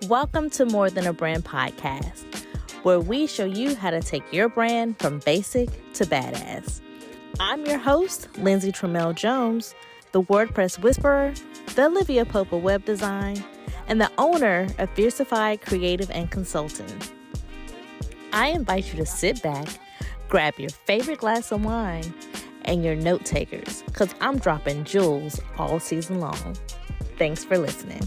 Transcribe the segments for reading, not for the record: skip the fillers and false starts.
Welcome to More Than a Brand podcast, where we show you how to take your brand from basic to badass. I'm your host, Lindsay Jones, the WordPress Whisperer, the Olivia Pope of Web Design, and the owner of Fiercified Creative and Consulting. I invite you to sit back, grab your favorite glass of wine, and your note takers, because I'm dropping jewels all season long. Thanks for listening.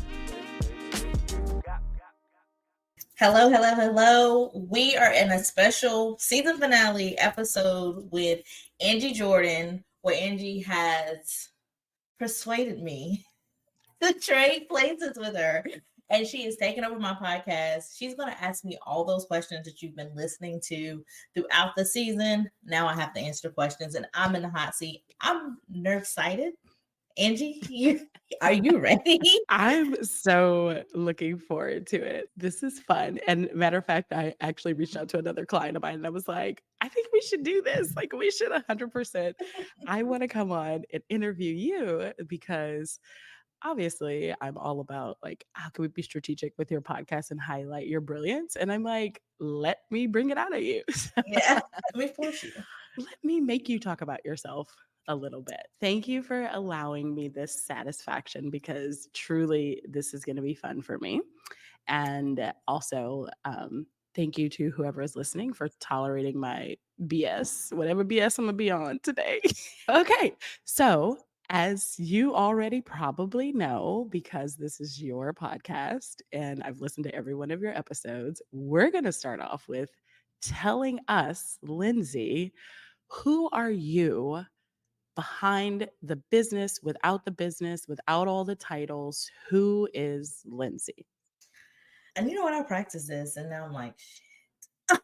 Hello. We are in a special season finale episode with Angie Jordan, where Angie has persuaded me to trade places with her. And she is taking over my podcast. She's going to ask me all those questions that you've been listening to throughout the season. Now I have to answer questions, and I'm in the hot seat. I'm nerve-sighted. Angie, are you ready? I'm so looking forward to it. This is fun. And matter of fact, I actually reached out to another client of mine and I was like, I think we should do this. Like, we should 100%. I want to come on and interview you because obviously I'm all about like, how can we be strategic with your podcast and highlight your brilliance? And I'm like, let me bring it out of you. Yeah, let me force you. Let me make you talk about yourself a little bit. Thank you for allowing me this satisfaction because truly this is going to be fun for me. And also, thank you to whoever is listening for tolerating my BS, whatever BS I'm going to be on today. Okay. So, as you already probably know, because this is your podcast and I've listened to every one of your episodes, we're going to start off with telling us, Lindsay, who are you behind the business, without all the titles? Who is Lindsay? And you know what? I practice this, and now I'm like, shit.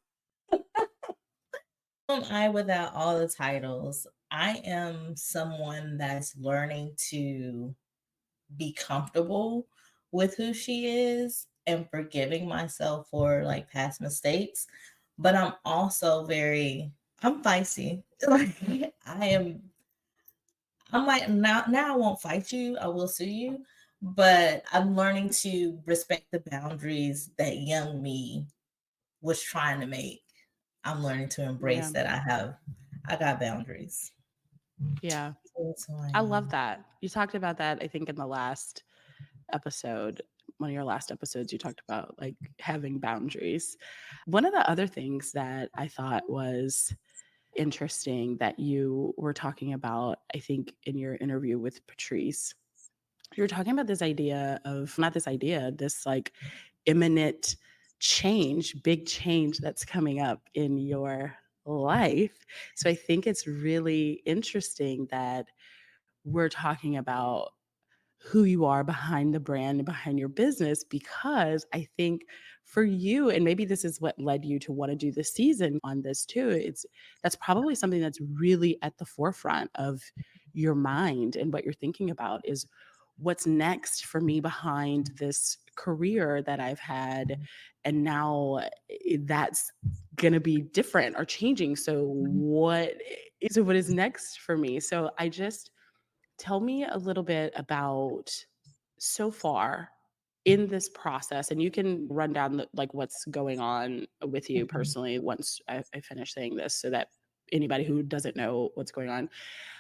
Without all the titles, I am someone that's learning to be comfortable with who she is and forgiving myself for like past mistakes. But I'm also I'm feisty. Like I'm like, now I won't fight you. I will sue you. But I'm learning to respect the boundaries that young me was trying to make. I'm learning to embrace that I got boundaries. Yeah. I love that. You talked about that, I think, in the last episode. One of your last episodes, you talked about like having boundaries. One of the other things that I thought was interesting that you were talking about, I think, in your interview with Patrice, you're talking about this idea of, not this idea, this like imminent change, big change that's coming up in your life. So I think it's really interesting that we're talking about who you are behind the brand and behind your business, because I think for you, and maybe this is what led you to want to do the season on this too, that's probably something that's really at the forefront of your mind, and what you're thinking about is what's next for me behind this career that I've had, and now that's gonna be different or changing. So what is next for me? So I just tell me a little bit about so far in this process, and you can run down like what's going on with you personally once I finish saying this, so that anybody who doesn't know what's going on.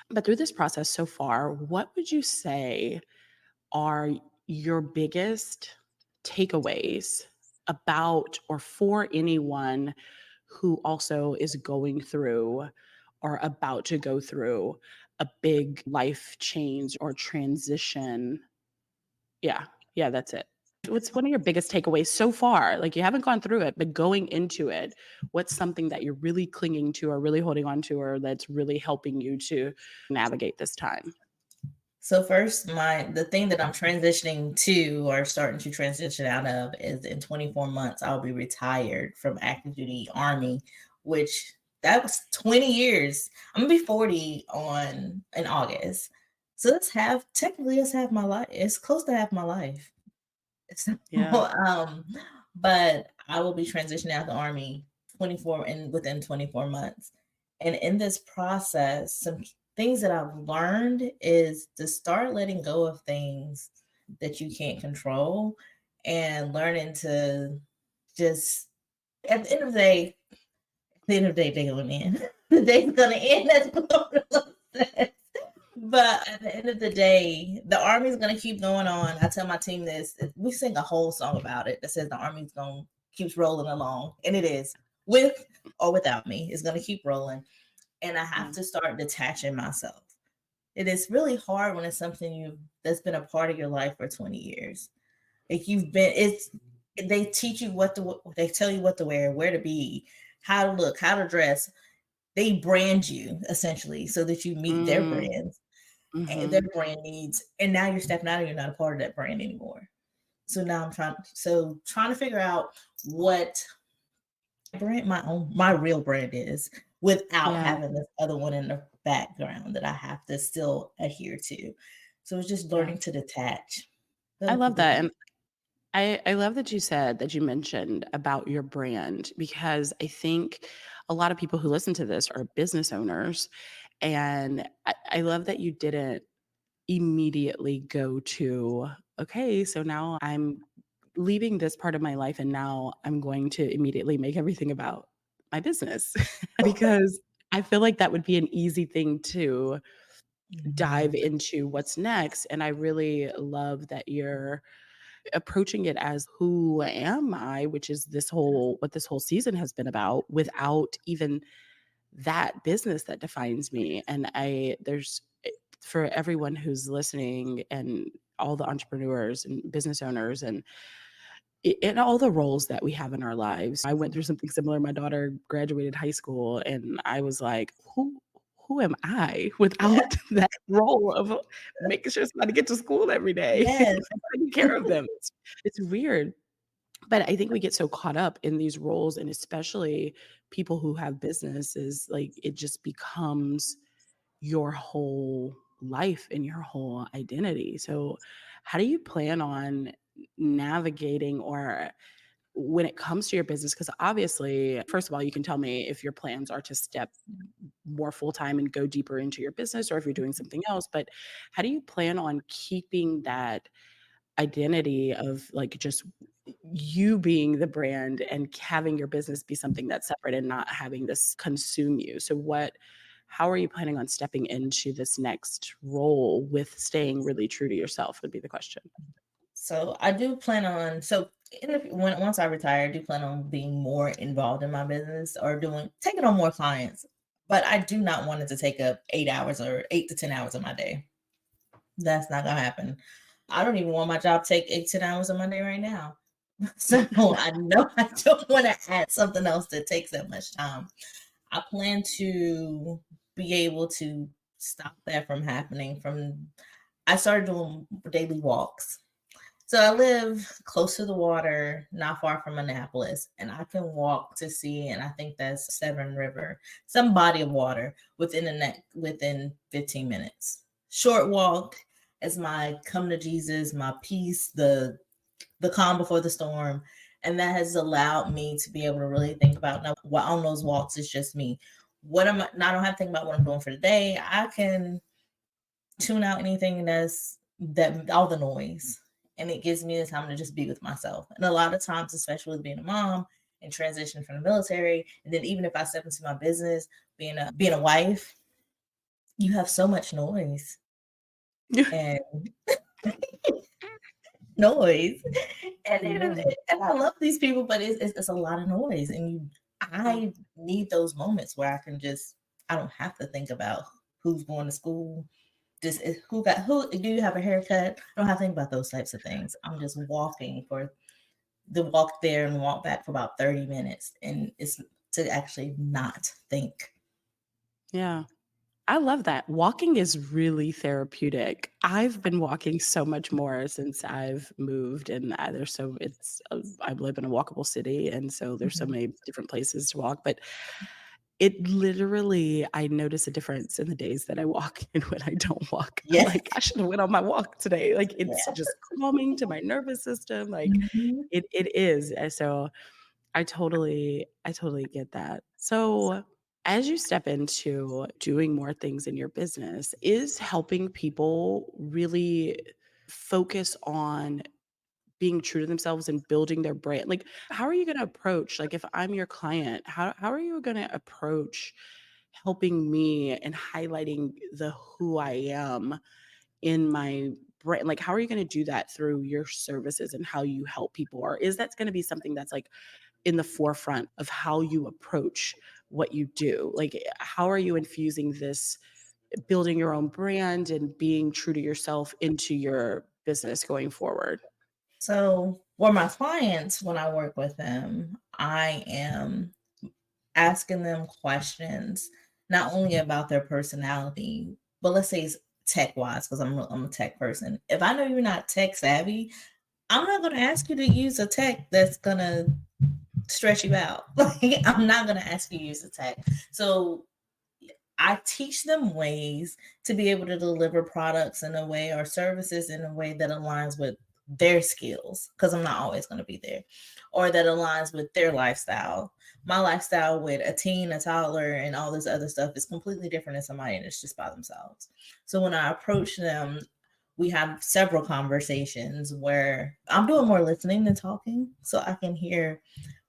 But through this process so far, what would you say are your biggest takeaways about or for anyone who also is going through or about to go through a big life change or transition? Yeah, that's it. What's one of your biggest takeaways so far? Like, you haven't gone through it, but going into it, what's something that you're really clinging to or really holding on to, or that's really helping you to navigate this time? So first, the thing that I'm transitioning to or starting to transition out of is in 24 months, I'll be retired from active duty Army, which that was 20 years. I'm gonna be 40 in August. So that's half my life. It's close to half my life. So, Yeah. but I will be transitioning out the Army within 24 months. And in this process, some things that I've learned is to start letting go of things that you can't control and learning to just, at the end of the day, they're going to end. The day's going to end, as Glorilla says. But at the end of the day, the Army's going to keep going on. I tell my team this. We sing a whole song about it that says the Army's going to keep rolling along. And it is. With or without me, it's going to keep rolling. And I have to start detaching myself. It is really hard when it's something that's been a part of your life for 20 years. Like they teach you they tell you what to wear, where to be, how to look, how to dress. They brand you essentially so that you meet their brands and their brand needs. And now you're stepping out and you're not a part of that brand anymore. So now I'm trying to figure out what brand my real brand is without having this other one in the background that I have to still adhere to. So it's just learning to detach. I love that. And I love that you mentioned about your brand, because I think a lot of people who listen to this are business owners. And I love that you didn't immediately go to, okay, so now I'm leaving this part of my life and now I'm going to immediately make everything about my business. Because I feel like that would be an easy thing to dive into what's next. And I really love that you're approaching it as who am I, which is what this whole season has been about, without even that business that defines me. And for everyone who's listening and all the entrepreneurs and business owners and in all the roles that we have in our lives. I went through something similar. My daughter graduated high school and I was like, who am I without that role of making sure somebody gets to school every day, Yes. taking care of them? It's weird. But I think we get so caught up in these roles, and especially people who have businesses, like it just becomes your whole life and your whole identity. So how do you plan on navigating, or when it comes to your business? Because obviously, first of all, you can tell me if your plans are to step more full-time and go deeper into your business, or if you're doing something else. But how do you plan on keeping that identity of like just you being the brand and having your business be something that's separate and not having this consume you? So how are you planning on stepping into this next role with staying really true to yourself, would be the question. So I do plan on, once I retire, I do plan on being more involved in my business or taking on more clients. But I do not want it to take up 8 to 10 hours of my day. That's not gonna happen. I don't even want my job to take 8 to 10 hours of my day right now. So I know I don't want to add something else that takes that much time. I plan to be able to stop that from happening. I started doing daily walks. So I live close to the water, not far from Annapolis, and I can walk to see, and I think that's Severn River, some body of water within 15 minutes. Short walk as my come to Jesus, my peace, the calm before the storm. And that has allowed me to be able to really think about, now on those walks, it's just me. I don't have to think about what I'm doing for the day. I can tune out anything all the noise. And it gives me the time to just be with myself. And a lot of times, especially being a mom and transition from the military, and then even if I step into my business, being a wife, you have so much noise. And noise. And I love these people, but it's a lot of noise. And I need those moments where I don't have to think about who's going to school. Who do you have a haircut? I don't have to think about those types of things. I'm just walking for the walk there and walk back for about 30 minutes. And it's to actually not think. Yeah. I love that. Walking is really therapeutic. I've been walking so much more since I've moved, and I live in a walkable city, and so there's so many different places to walk. But it literally, I notice a difference in the days that I walk and when I don't walk. I'm Yes. like, I should have went on my walk today. Like it's just calming to my nervous system. Like it is. And so I totally get that. So as you step into doing more things in your business, is helping people really focus on being true to themselves and building their brand? Like, how are you going to approach, like, if I'm your client, how are you going to approach helping me and highlighting the who I am in my brand? Like, how are you going to do that through your services and how you help people? Or is that going to be something that's like in the forefront of how you approach what you do? Like, how are you infusing this building your own brand and being true to yourself into your business going forward? So for my clients, when I work with them, I am asking them questions, not only about their personality, but let's say it's tech wise, because I'm a tech person. If I know you're not tech savvy, I'm not going to ask you to use a tech that's going to stretch you out. Like, I'm not going to ask you to use a tech. So I teach them ways to be able to deliver products in a way or services in a way that aligns with their skills, because I'm not always going to be there, or that aligns with their lifestyle. My lifestyle with a teen, a toddler, and all this other stuff is completely different than somebody that's just by themselves. So when I approach them, we have several conversations where I'm doing more listening than talking, so I can hear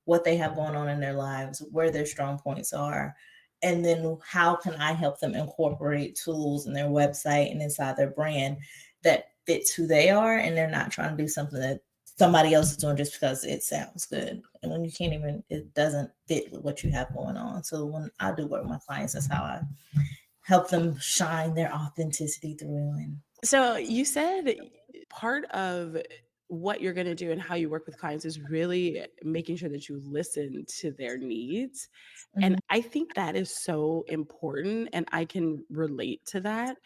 what they have going on in their lives, where their strong points are, and then how can I help them incorporate tools in their website and inside their brand that fits who they are, and they're not trying to do something that somebody else is doing just because it sounds good. And when you can't even, it doesn't fit with what you have going on. So when I do work with my clients, that's how I help them shine their authenticity through. And So you said part of what you're going to do and how you work with clients is really making sure that you listen to their needs. And Mhm. I think that is so important. And I can relate to that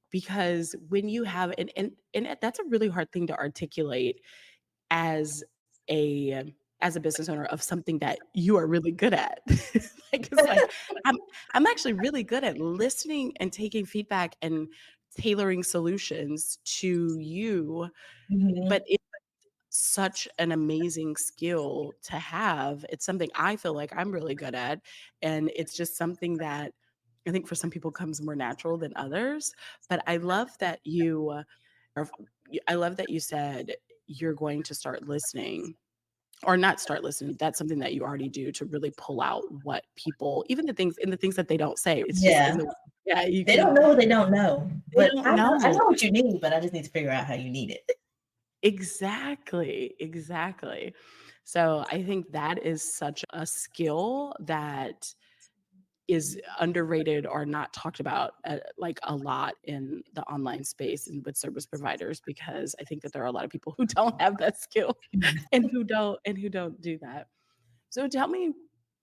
because when you have, and that's a really hard thing to articulate as a as a business owner of something that you are really good at. Like, it's like I'm actually really good at listening and taking feedback and tailoring solutions to you, Mhm. but it's such an amazing skill to have. It's something I feel like I'm really good at, and it's just something that I think for some people comes more natural than others. But I love that or I love that you said you're going to start listening or not start listening. That's something that you already do to really pull out what people, even the things that they don't say. It's just in Yeah. the, yeah, you They can, don't know what they don't know, they but don't I know know. what you need, but I just need to figure out how you need it. Exactly, exactly. So I think that is such a skill that is underrated or not talked about like a lot in the online space and with service providers, because I think that there are a lot of people who don't have that skill and who don't do that. So tell me,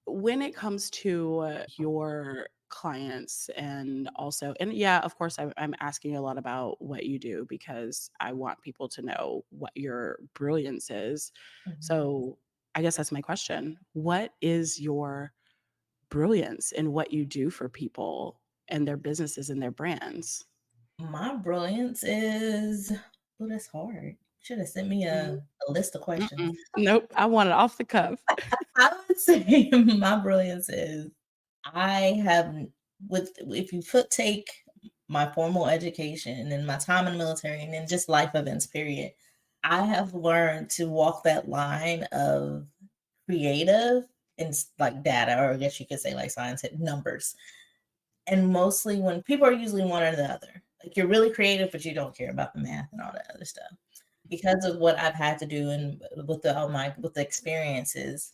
when it comes to your clients, and also, and yeah, of course, I'm asking you a lot about what you do because I want people to know what your brilliance is. Mhm. So I guess that's my question. What is your brilliance in what you do for people and their businesses and their brands? My brilliance is, oh, that's hard. Should have sent me Mhm. a list of questions. Mm-mm. Nope, I want it off the cuff. I would say my brilliance is I have with if you put take my formal education and then my time in the military and then just life events, period. I have learned to walk that line of creative and like data, or I guess you could say like scientific numbers. And mostly when people are usually one or the other. Like, you're really creative, but you don't care about the math and all that other stuff. Because of what I've had to do and with the with the experiences,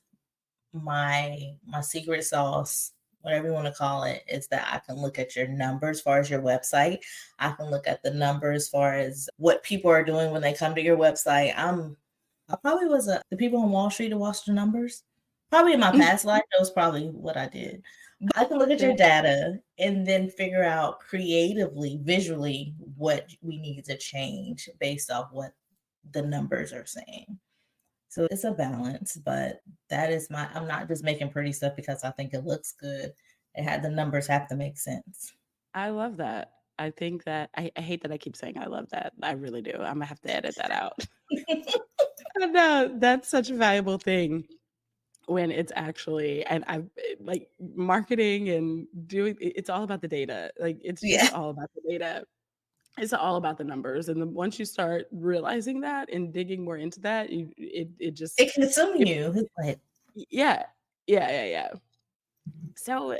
my secret sauce, whatever you want to call it, is that I can look at your numbers as far as your website. I can look at the numbers as far as what people are doing when they come to your website. I probably was the people on Wall Street who watched the numbers. Probably in my past life, that was probably what I did. But I can look at your data and then figure out creatively, visually, what we need to change based off what the numbers are saying. So it's a balance, but that is I'm not just making pretty stuff because I think it looks good. The numbers have to make sense. I love that. I think that I hate that I keep saying I love that. I really do. I'm gonna have to edit that out. No, that's such a valuable thing when it's actually, and I like marketing and doing it's all about the data. Like, it's just Yeah. all about the data. it's all about the numbers. And then once you start realizing that and digging more into that, it just, It consumes it, you. It's like, yeah, yeah. So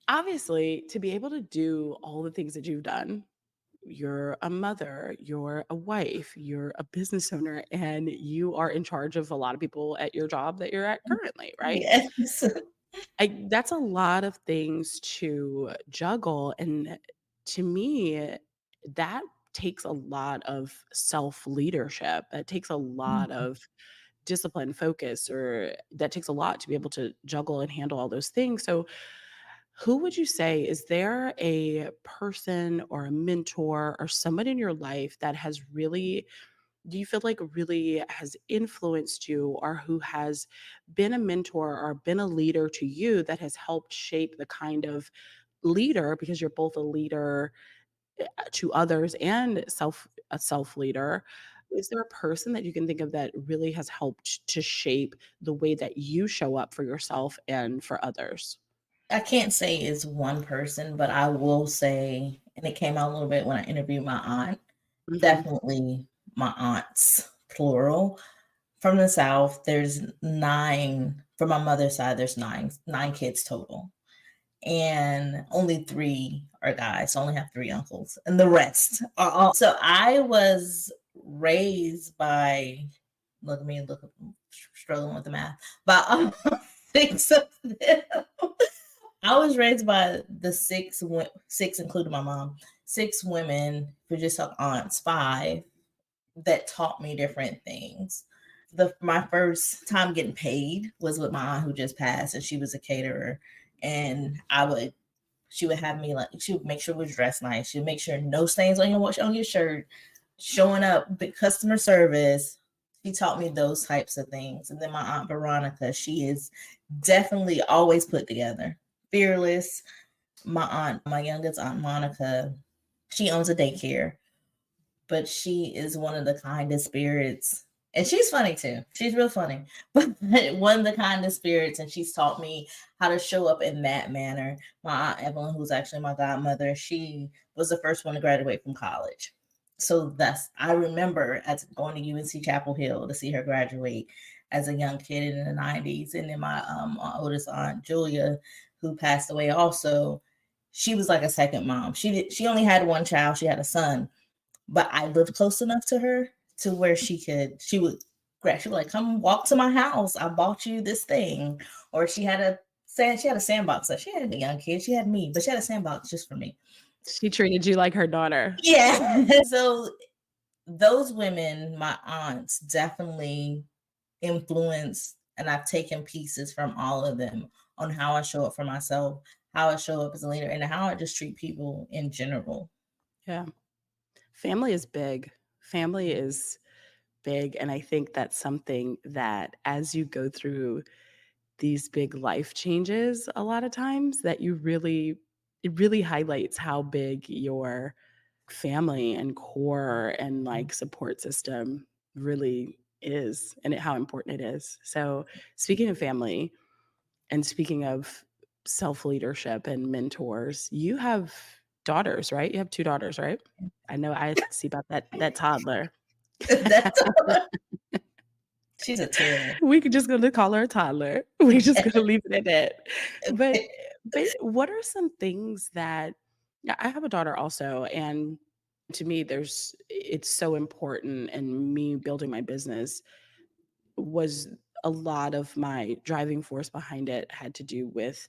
obviously, to be able to do all the things that you've done, you're a mother, you're a wife, you're a business owner, and you are in charge of a lot of people at your job that you're at currently, right? yes. That's a lot of things to juggle. And to me, that takes a lot of self leadership. It takes a lot of discipline, focus, or that takes a lot to be able to juggle and handle all those things. So, who would you say, is there a person or a mentor or someone in your life that has really, do you feel like really has influenced you, or who has been a mentor or been a leader to you that has helped shape the kind of leader, because you're both a leader to others and a self leader? Is there a person that you can think of that really has helped to shape the way that you show up for yourself and for others? I can't say it's one person, but I will say, and it came out a little bit when I interviewed my aunt, Mhm. definitely my aunts, plural. From the South, there's 9. From my mother's side, there's 9 kids total. And only 3 are guys. So I only have 3 uncles, and the rest are all. So I was raised by, look, struggling with the math, by 6 of them. I was raised by the 6, including my mom, 6 women who just have aunts, 5 that taught me different things. My first time getting paid was with my aunt who just passed, and she was a caterer. And she would have me, like, she would make sure we was dressed nice. She would make sure no stains on your shirt, showing up, the customer service. She taught me those types of things. And then my aunt Veronica, she is definitely always put together, fearless. My youngest aunt Monica, she owns a daycare, but she is one of the kindest spirits. And she's funny too. She's real funny, but one of the kindest spirits. And she's taught me how to show up in that manner. My aunt Evelyn, who's actually my godmother, she was the first one to graduate from college. So I remember as going to UNC Chapel Hill to see her graduate as a young kid in the 90s. And then my oldest aunt Julia, who passed away also, she was like a second mom. She only had one child. She had a son, but I lived close enough to her to where she would like, come walk to my house. I bought you this thing. Or she had a sandbox. So she had a young kid. She had me, but she had a sandbox just for me. She treated you like her daughter. Yeah. So those women, my aunts, definitely influenced, and I've taken pieces from all of them on how I show up for myself, how I show up as a leader, and how I just treat people in general. Yeah. Family is big. Family is big. And I think that's something that as you go through these big life changes, a lot of times that it really highlights how big your family and core and like support system really is, and how important it is. So speaking of family and speaking of self leadership and mentors, you have daughters, right? You have 2 daughters, right? I know I see about that toddler. That's She's a terror. We could just gonna call her a toddler. We just gonna leave it at that. But what are some things that, yeah, I have a daughter also, and to me, it's so important. And me building my business was a lot of my driving force behind it had to do with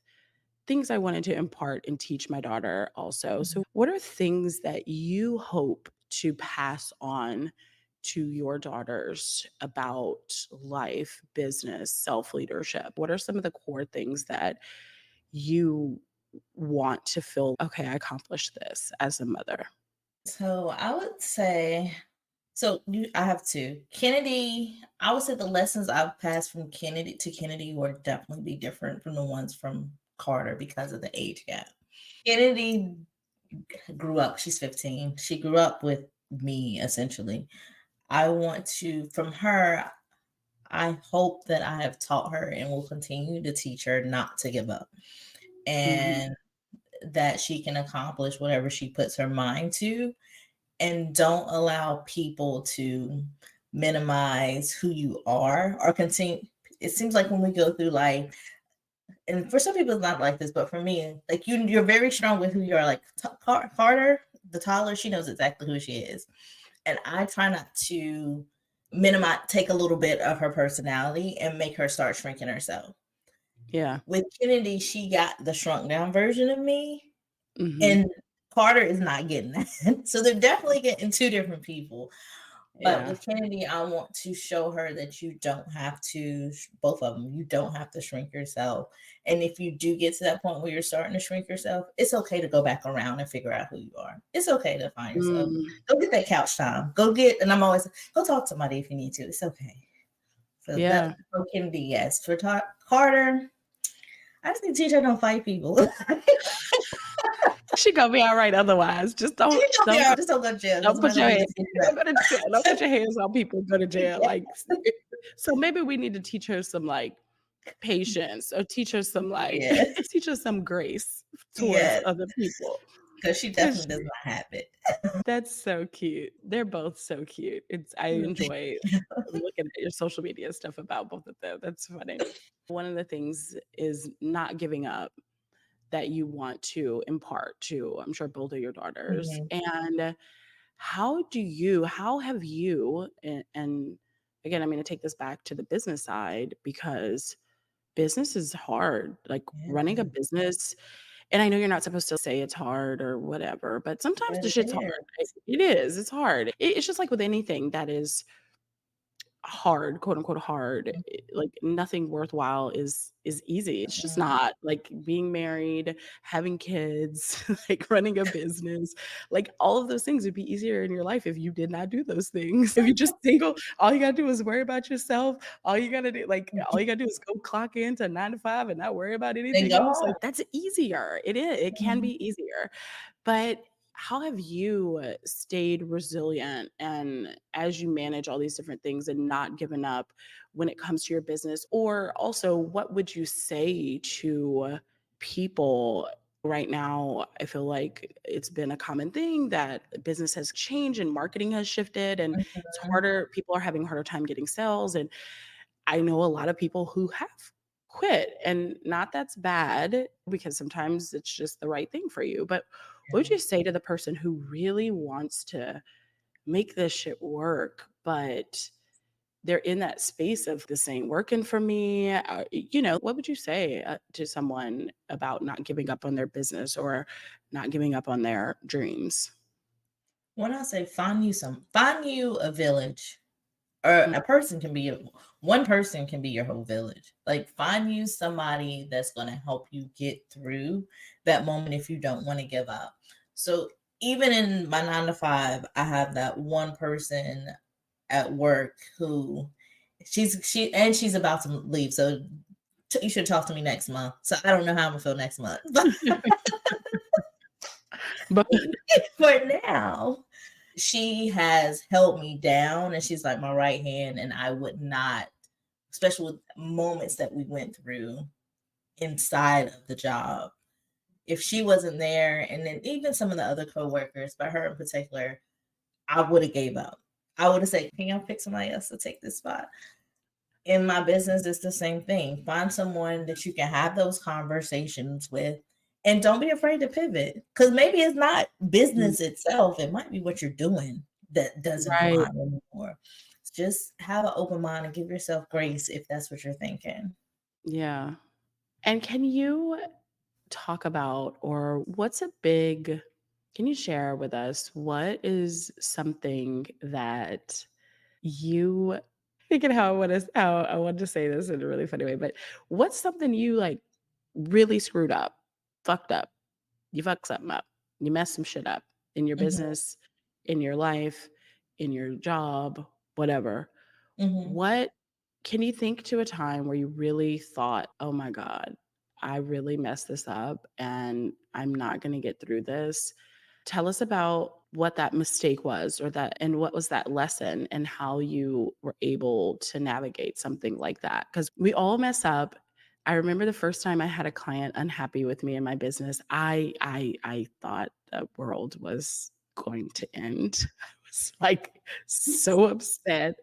things I wanted to impart and teach my daughter also. So, what are things that you hope to pass on to your daughters about life, business, self leadership? What are some of the core things that you want to feel, okay, I accomplished this as a mother? So I would say, I have 2. Kennedy, I would say the lessons I've passed from Kennedy to Kennedy will definitely be different from the ones from Carter because of the age gap. Kennedy grew up, she's 15. She grew up with me essentially. From her, I hope that I have taught her and will continue to teach her not to give up, Mhm. and that she can accomplish whatever she puts her mind to. and don't allow people to minimize who you are or continue. It seems like when we go through life, and for some people it's not like this, but for me, like you're very strong with who you are. Like Carter, the toddler, she knows exactly who she is, and I try not to minimize, take a little bit of her personality and make her start shrinking herself. Yeah. With Kennedy, she got the shrunk down version of me, Mhm. and Carter is not getting that. So they're definitely getting two different people. But Yeah. with Kennedy, I want to show her that you don't have to, both of them, you don't have to shrink yourself. And if you do get to that point where you're starting to shrink yourself, it's okay to go back around and figure out who you are. It's okay to find yourself. Mm. Go get that couch time. Go get, and I'm always, go talk to somebody if you need to. It's okay. So Yeah. that's for Kennedy, yes. For Carter, I just need to teach her don't fight people. She gonna be all right otherwise. Just don't Just don't go to jail. don't put your hands Don't don't put your hands on people and go to jail. Like, so maybe we need to teach her some like patience, or teach her some like teach her some grace towards other people. Because she definitely does not have it. That's so cute. They're both so cute. I enjoy looking at your social media stuff about both of them. That's funny. One of the things is not giving up that you want to impart to, I'm sure, both of your daughters. And how have you, and again, I'm going to take this back to the business side, because business is hard, like running a business. And I know you're not supposed to say it's hard or whatever, but sometimes the shit's hard. It is. It's hard. It's just like with anything that is hard, quote unquote hard. Like nothing worthwhile is easy. It's just not. Like being married, having kids, like running a business, like all of those things would be easier in your life if you did not do those things. If you just single, all you gotta do is worry about yourself. All you gotta do is go clock into 9 to 5 and not worry about anything else. Like that's easier. It is. It can be easier. But how have you stayed resilient, and as you manage all these different things and not given up when it comes to your business? Or also, what would you say to people right now? I feel like it's been a common thing that business has changed and marketing has shifted, and it's harder. People are having a harder time getting sales. And I know a lot of people who have quit, and not that's bad, because sometimes it's just the right thing for you. But what would you say to the person who really wants to make this shit work, but they're in that space of this ain't working for me? What would you say to someone about not giving up on their business or not giving up on their dreams? When I say find you a village, or a person can be one person can be your whole village. Like find you somebody that's going to help you get through that moment if you don't want to give up. So even in my 9 to 5, I have that one person at work who she's about to leave. So you should talk to me next month. So I don't know how I'm gonna feel next month. But for now, she has held me down, and she's like my right hand, and I would not, especially with moments that we went through inside of the job, if she wasn't there, and then even some of the other coworkers, but her in particular, I would have gave up. I would have said, can y'all pick somebody else to take this spot? In my business, it's the same thing. Find someone that you can have those conversations with, and don't be afraid to pivot, because maybe it's not business itself. It might be what you're doing that doesn't align anymore. Just have an open mind and give yourself grace if that's what you're thinking. Yeah. And can you talk about, or can you share with us, what is something that you, thinking how I wanted to say this in a really funny way, but what's something you like really screwed up, fucked up, you fucked something up, you messed some shit up in your business, in your life, in your job, whatever. What can you think to a time where you really thought, oh my God, I really messed this up and I'm not going to get through this? Tell us about what that mistake was, and what was that lesson, and how you were able to navigate something like that. Because we all mess up. I remember the first time I had a client unhappy with me in my business, I thought the world was going to end. I was like so upset.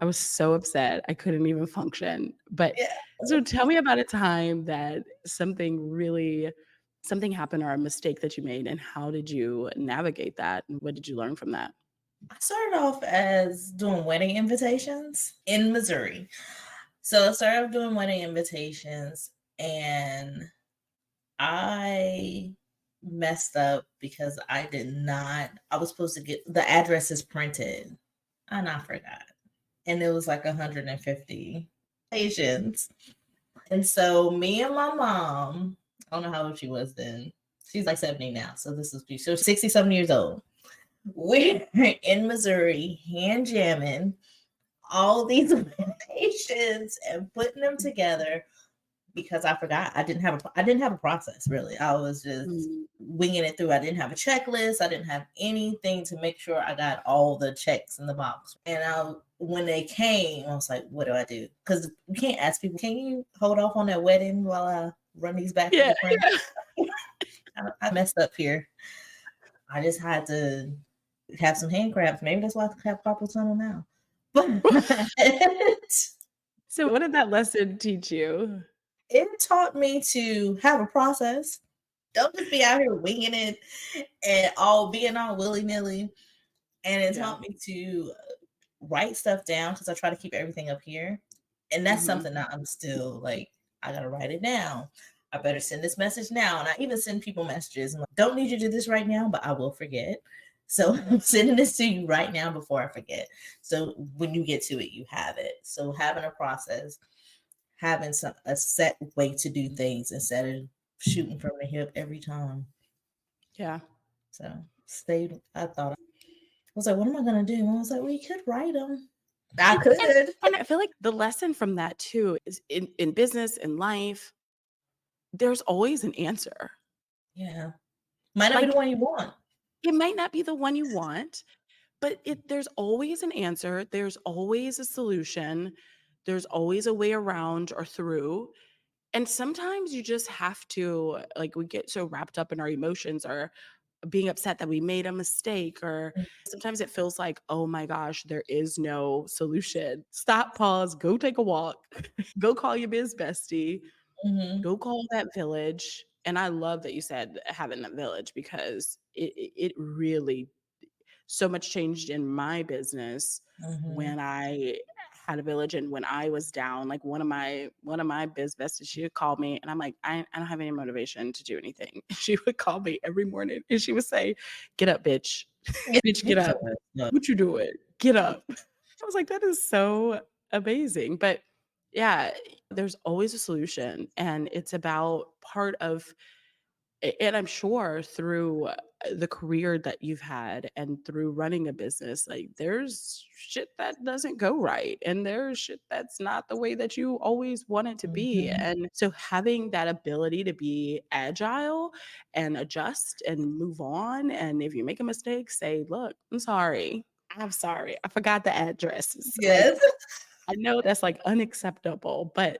I was so upset. I couldn't even function. But Yeah. so tell me about a time that something happened or a mistake that you made, and how did you navigate that? And what did you learn from that? I started off as doing wedding invitations in Missouri. So I started off doing wedding invitations, and I messed up because I was supposed to get the addresses printed, and I forgot. And it was like 150 patients. And so me and my mom, I don't know how old she was then. She's like 70 now. So this is, so 67 years old. We're in Missouri hand jamming all these patients and putting them together because I forgot. I didn't have a process really. I was just winging it through. I didn't have a checklist. I didn't have anything to make sure I got all the checks in the box. And when they came, I was like, what do I do? Because you can't ask people, can you hold off on that wedding while I run these back to the print? I messed up here. I just had to have some hand crabs. Maybe that's why I have carpal tunnel now. But so what did that lesson teach you? It taught me to have a process. Don't just be out here winging it and being all willy-nilly. And it taught me to write stuff down because I try to keep everything up here. And that's something that I'm still like, I gotta write it down. I better send this message now. And I even send people messages. I'm like, don't need you to do this right now, but I will forget. So I'm sending this to you right now before I forget. So when you get to it, you have it. So having a process, having a set way to do things instead of shooting from the hip every time. Yeah. So I was like, what am I going to do? And I was like, well, you could write them. I could. And I feel like the lesson from that too is in business, in life, there's always an answer. Yeah. Might not be the one you want. It might not be the one you want, but there's always an answer. There's always a solution. There's always a way around or through. And sometimes you just have to, like, we get so wrapped up in our emotions or being upset that we made a mistake, or sometimes it feels like, oh my gosh, there is no solution. Stop, pause, go take a walk, go call your biz bestie, go call that village. And I love that you said having that village, because it really, so much changed in my business when I had a village. And when I was down, like one of my biz besties, she would call me and I'm like, I don't have any motivation to do anything. She would call me every morning and she would say, get up, bitch. Bitch, get up. What you doing? Get up. I was like, that is so amazing. But yeah, there's always a solution. And it's about part of, and I'm sure through the career that you've had and through running a business, like there's shit that doesn't go right. And there's shit that's not the way that you always want it to be. And so having that ability to be agile and adjust and move on. And if you make a mistake, say, look, I'm sorry. I forgot the addresses. Yes. Like, I know that's like unacceptable, but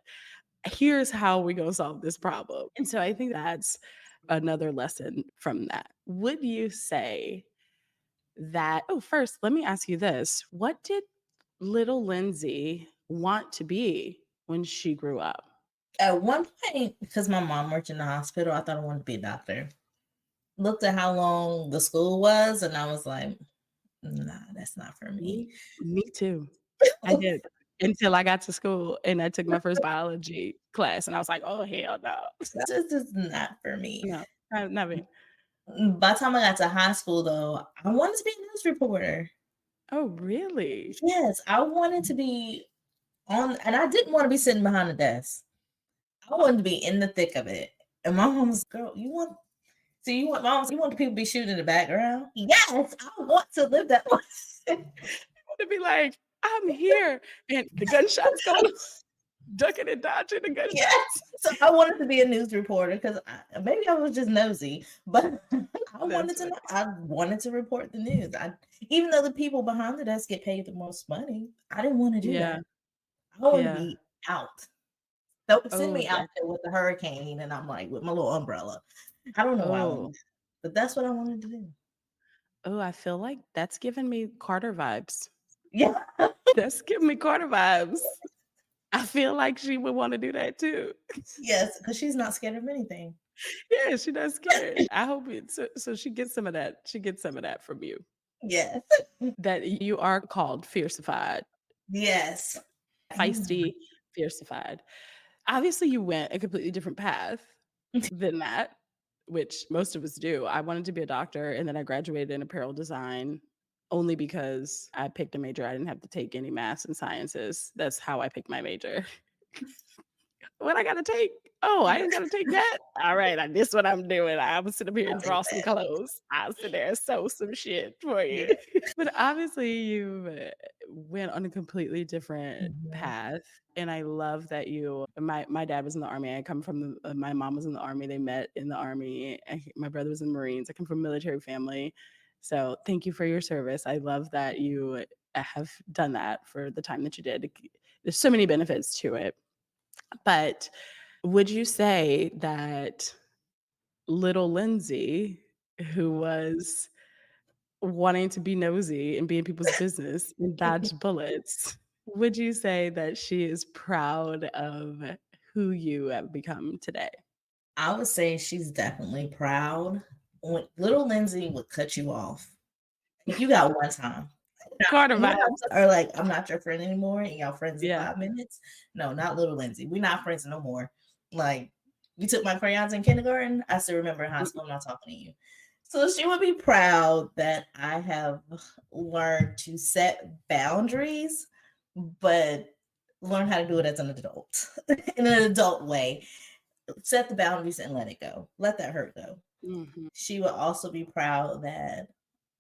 here's how we're going to solve this problem. And so I think that's another lesson from that. Would you say that, first, let me ask you this. What did little Lindsay want to be when she grew up? At one point, because my mom worked in the hospital, I thought I wanted to be a doctor. Looked at how long the school was, and I was like, nah, that's not for me. Me too. I did. Until I got to school and I took my first biology class and I was like, oh, hell no. This is not for me. No, not me. By the time I got to high school, though, I wanted to be a news reporter. Oh, really? Yes, I wanted to be on, and I didn't want to be sitting behind the desk. I wanted to be in the thick of it. And my mom was, girl, you want the people to be shooting in the background? Yes, I want to live that life. I want to be like, I'm here, and the gunshots going, ducking and dodging the gunshots. Yes. So I wanted to be a news reporter because maybe I was just nosy, but I wanted to report the news. Even though the people behind the desk get paid the most money, I didn't want to do that. I want to be out. Don't send me out there with the hurricane, and I'm like with my little umbrella. I don't know why I wanted to, but that's what I wanted to do. Oh, I feel like that's giving me Carter vibes. Yeah. That's giving me Carter vibes. I feel like she would want to do that too. Yes, because she's not scared of anything. Yeah, she does scared. I hope it so she gets some of that. She gets some of that from you. Yes. That you are called fiercified, Yes. feisty, fiercified. Obviously, you went a completely different path than that, which most of us do. I wanted to be a doctor, and then I graduated in apparel design only because I picked a major. I didn't have to take any math and sciences. That's how I picked my major. What I gotta take? Oh, I ain't gotta take that. All right, this what I'm doing. I'm gonna sit up here and draw some clothes. I'll sit there and sew some shit for you. Yeah. But obviously, you went on a completely different Mhm. path, and I love that you. My dad was in the army. I come from my mom was in the army. They met in the army. My brother was in the Marines. I come from a military family, so thank you for your service. I love that you have done that for the time that you did. There's so many benefits to it. But would you say that little Lindsay, who was wanting to be nosy and be in people's business and dodge bullets, would you say that she is proud of who you have become today? I would say she's definitely proud. When little Lindsay would cut you off. If you got one time. Carter You know vibes. how, or like, I'm not your friend anymore, and y'all friends in Yeah. 5 minutes. No, not little Lindsay. We're not friends no more. Like, you took my crayons in kindergarten. I still remember in high school. I'm not talking to you. So she would be proud that I have learned to set boundaries, but learn how to do it as an adult in an adult way. Set the boundaries and let it go. Let that hurt go. Mhm. She would also be proud that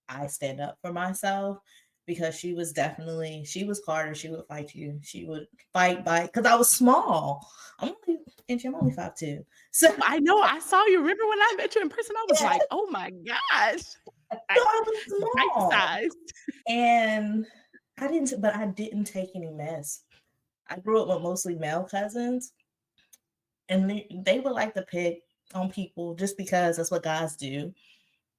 I stand up for myself, because she was Carter. She would fight you. She would fight because I was small. I'm only 5'2". So I know. I saw you. Remember when I met you in person? I was like, oh my gosh. I was small. Bite-sized. And I didn't take any mess. I grew up with mostly male cousins, and they would like to pick on people just because that's what guys do.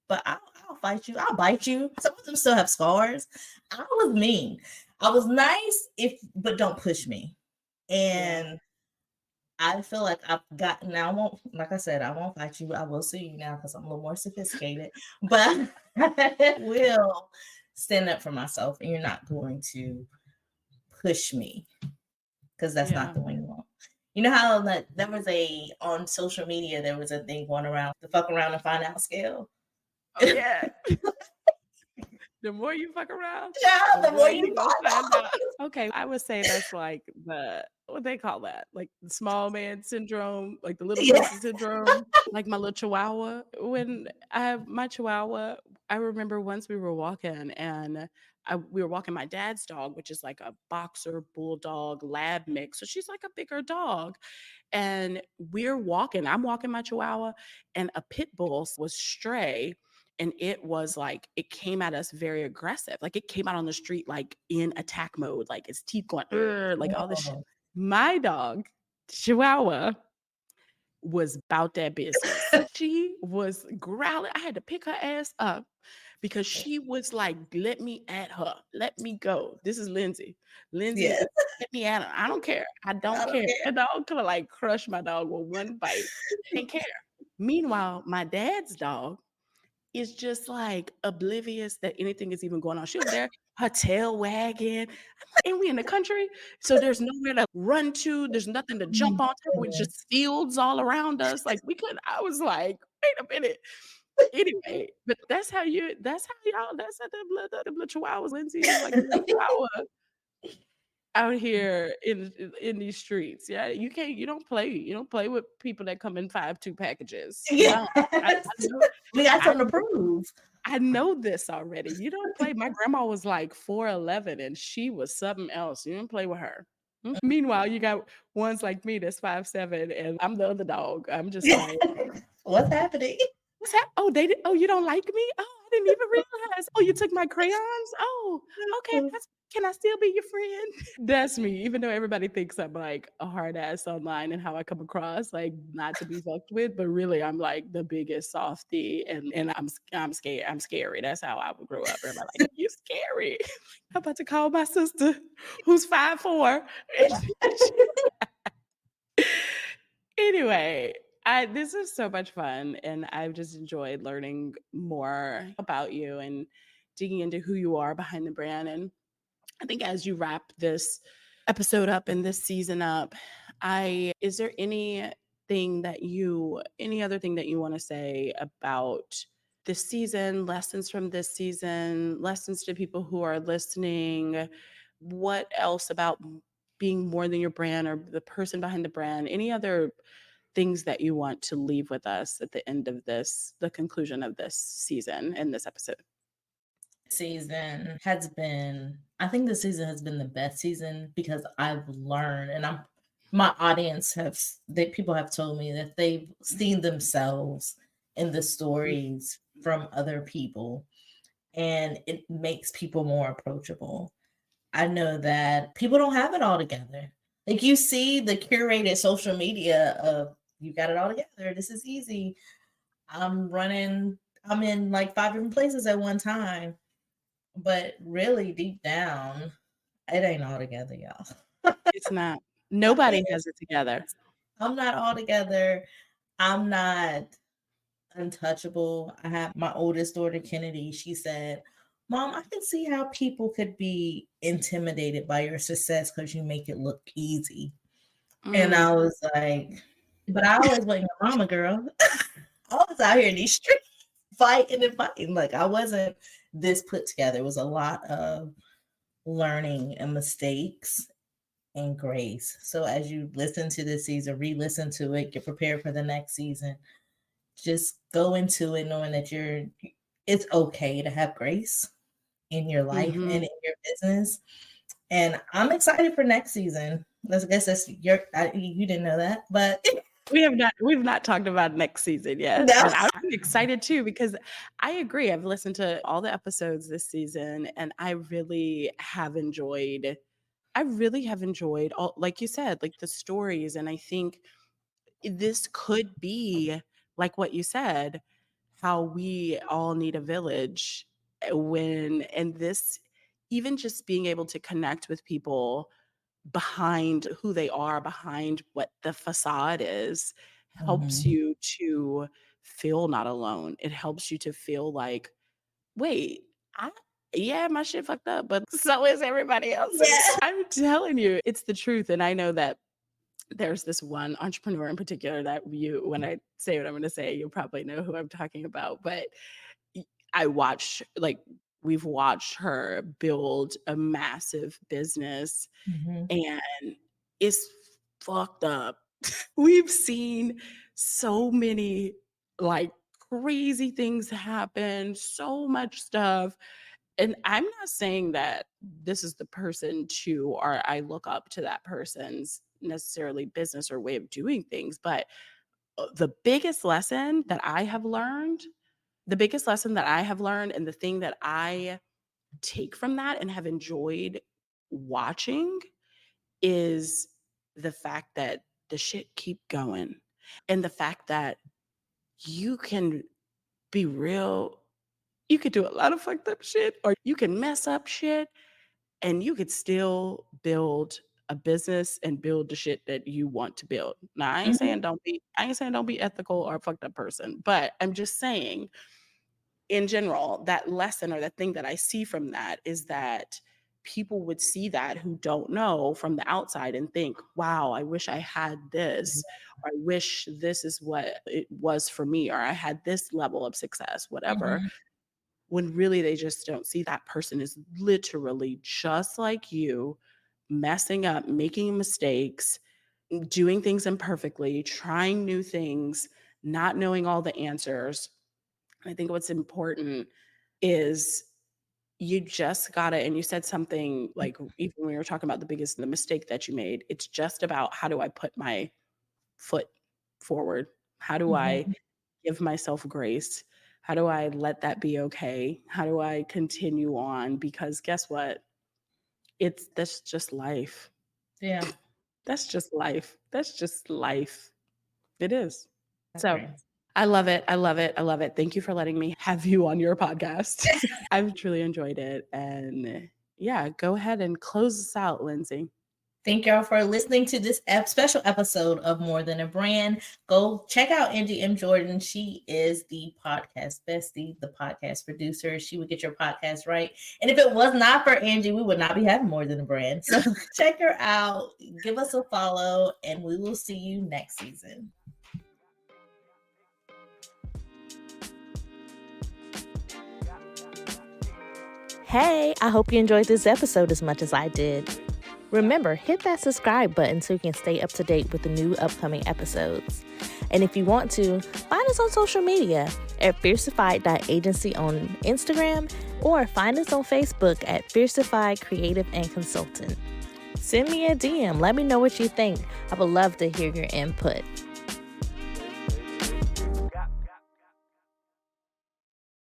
But I'll fight you. I'll bite you. Some of them still have scars. I was mean. I was nice, but don't push me. And I feel like I've gotten now. I won't, like I said, I won't fight you. I will sue you now because I'm a little more sophisticated. But I will stand up for myself, and you're not going to push me, because that's not the way you want. You know how there was on social media, there was a thing going around, the fuck around and find out scale. Oh, yeah. The more you fuck around, yeah, the more you find out. Okay, I would say that's like what they call that, like the small man syndrome, like the little person syndrome. Like my little chihuahua. When I have my chihuahua, I remember once we were walking, and we were walking my dad's dog, which is like a boxer bulldog lab mix. So she's like a bigger dog. And I'm walking my chihuahua, and a pit bull was stray. And it was like, it came at us very aggressive. Like it came out on the street, like in attack mode, like its teeth going, like all this shit. My dog, Chihuahua, was about that business. She was growling. I had to pick her ass up because she was like, let me at her. Let me go. This is Lindsay. Lindsay, let me at her. I don't care. I don't care. The dog could have like crushed my dog with one bite. Didn't care. Meanwhile, my dad's dog is just like oblivious that anything is even going on. She was there, her tail wagging. And we in the country, so there's nowhere to run to. There's nothing to jump on top. With just fields all around us. Like I was like, wait a minute. Anyway, but that's how the chihuahuas. Lindsay is like a little chihuahua out here in these streets. Yeah, you don't play with people that come in 5-2 packages. Yeah. We got something to prove. I know this already. You don't play. My grandma was like 4'11", and she was something else. You don't play with her. Meanwhile, you got ones like me that's 5'7", and I'm the other dog. I'm just like, what's happening? What's happening? Oh, you don't like me? Oh, I didn't even realize. Oh, you took my crayons? Oh, okay. Can I still be your friend? That's me. Even though everybody thinks I'm like a hard ass online and how I come across, like not to be fucked with, but really I'm like the biggest softie, and I'm scared. I'm scary. That's how I would grow up. Everybody like, you scary. I'm about to call my sister, who's 5'4". Anyway, this is so much fun, and I've just enjoyed learning more about you and digging into who you are behind the brand. And I think as you wrap this episode up and this season up, is there any other thing that you want to say about this season, lessons from this season, lessons to people who are listening? What else about being more than your brand or the person behind the brand? Any other things that you want to leave with us at the end of the conclusion of this season and this episode? I think this season has been the best season because I've learned, and my audience people have told me that they've seen themselves in the stories from other people, and it makes people more approachable. I know that people don't have it all together. Like, you see the curated social media of, you got it all together, this is easy. I'm in like 5 different places at one time. But really deep down, it ain't all together, y'all. It's not. Nobody has it together. I'm not all together. I'm not untouchable. I have my oldest daughter, Kennedy. She said, Mom, I can see how people could be intimidated by your success because you make it look easy. And I was like, but I always wasn't your mama, girl. I was out here in these streets fighting and fighting. Like, I wasn't this put together. It was a lot of learning and mistakes and grace. So as you listen to this season, re-listen to it, get prepared for the next season, just go into it knowing that it's okay to have grace in your life and in your business. And I'm excited for next season. I guess you didn't know that, but we've not talked about next season yet. No. And I'm excited too, because I agree. I've listened to all the episodes this season, and I really have enjoyed all, like you said, like the stories. And I think this could be, like what you said, how we all need a village even just being able to connect with people behind who they are, behind what the facade is, helps you to feel not alone. It helps you to feel like, wait, my shit fucked up, but so is everybody else. Yeah. I'm telling you, it's the truth. And I know that there's this one entrepreneur in particular that when I say what I'm going to say, you'll probably know who I'm talking about. But we've watched her build a massive business, and it's fucked up. We've seen so many like crazy things happen, so much stuff. And I'm not saying that this is the person or I look up to that person's necessarily business or way of doing things, but the biggest lesson that I have learned, and the thing that I take from that and have enjoyed watching, is the fact that the shit keep going, and the fact that you can be real. You could do a lot of fucked up shit, or you can mess up shit, and you could still build a business and build the shit that you want to build. Now, I ain't saying don't be ethical or a fucked up person, but I'm just saying, in general, that lesson or that thing that I see from that is that people would see that who don't know from the outside and think, wow, I wish I had this, or I wish this is what it was for me, or I had this level of success, whatever. When really they just don't see that person is literally just like you, messing up, making mistakes, doing things imperfectly, trying new things, not knowing all the answers. I think what's important is you just gotta, and you said something like, even when we were talking about the mistake that you made, it's just about, how do I put my foot forward? How do I give myself grace? How do I let that be okay? How do I continue on? Because guess what? That's just life. Yeah. That's just life. That's just life. It is. So Right. I love it. I love it. I love it. Thank you for letting me have you on your podcast. I've truly enjoyed it. And yeah, go ahead and close us out, Lindsay. Thank y'all for listening to this special episode of More Than a Brand. Go check out Angie M. Jordan. She is the podcast bestie, the podcast producer. She would get your podcast right. And if it was not for Angie, we would not be having More Than a Brand. So check her out. Give us a follow, and we will see you next season. Hey, I hope you enjoyed this episode as much as I did. Remember, hit that subscribe button so you can stay up to date with the new upcoming episodes. And if you want to, find us on social media at fiercified.agency on Instagram, or find us on Facebook at Fiercified Creative and Consultant. Send me a DM. Let me know what you think. I would love to hear your input.